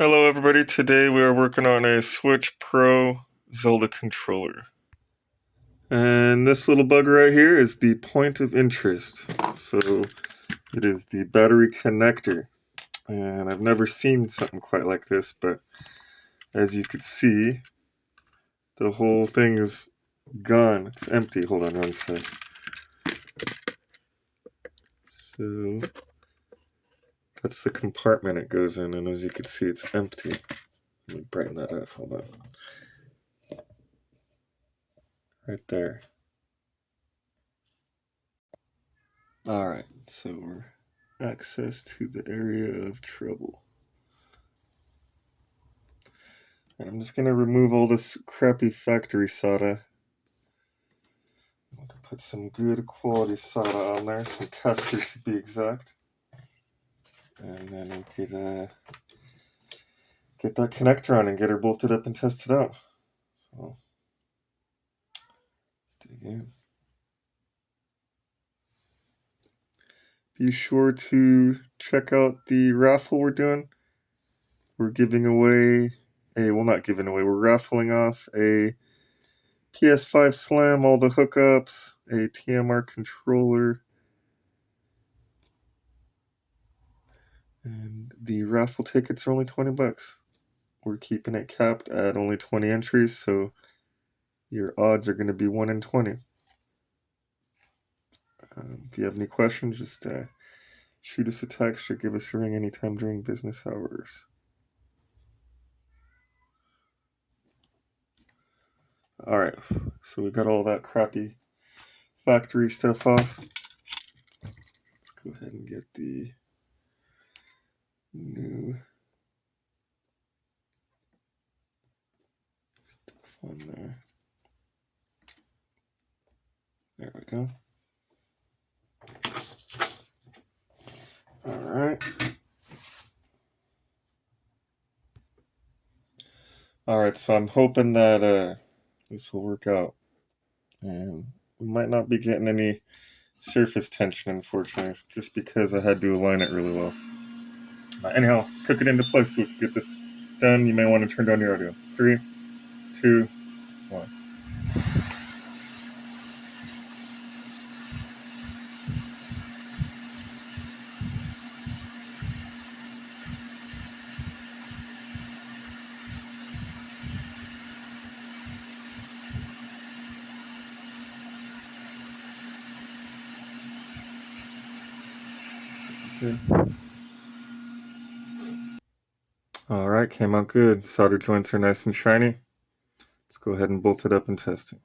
Hello everybody, today we are working on a Switch Pro Zelda controller. And this little bugger right here is the point of interest. So it is the battery connector. And I've never seen something quite like this, but as you can see, the whole thing is gone. It's empty. Hold on one sec. So that's the compartment it goes in, and as you can see, it's empty. Let me brighten that up. Hold on. Right there. Alright, so we're access to the area of trouble. And I'm just going to remove all this crappy factory solder. I'm going to put some good quality solder on there, some custard to be exact. And then we could get that connector on and get her bolted up and tested out. So, let's dig in. Be sure to check out the raffle we're doing. We're giving away we're raffling off a PS5 Slam, all the hookups, a TMR controller, and the raffle tickets are only $20. We're keeping it capped at only 20 entries, so your odds are going to be 1 in 20. If you have any questions, just shoot us a text or give us a ring anytime during business hours. Alright, so we got all that crappy factory stuff off. Let's go ahead and get the new stuff on there. There we go. Alright. Alright, so I'm hoping that this will work out. And we might not be getting any surface tension, unfortunately, just because I had to align it really well. Anyhow, let's cook it into place so we can get this done. You may want to turn down your audio. 3, 2, 1. Alright, came out good. Solder joints are nice and shiny. Let's go ahead and bolt it up and test it.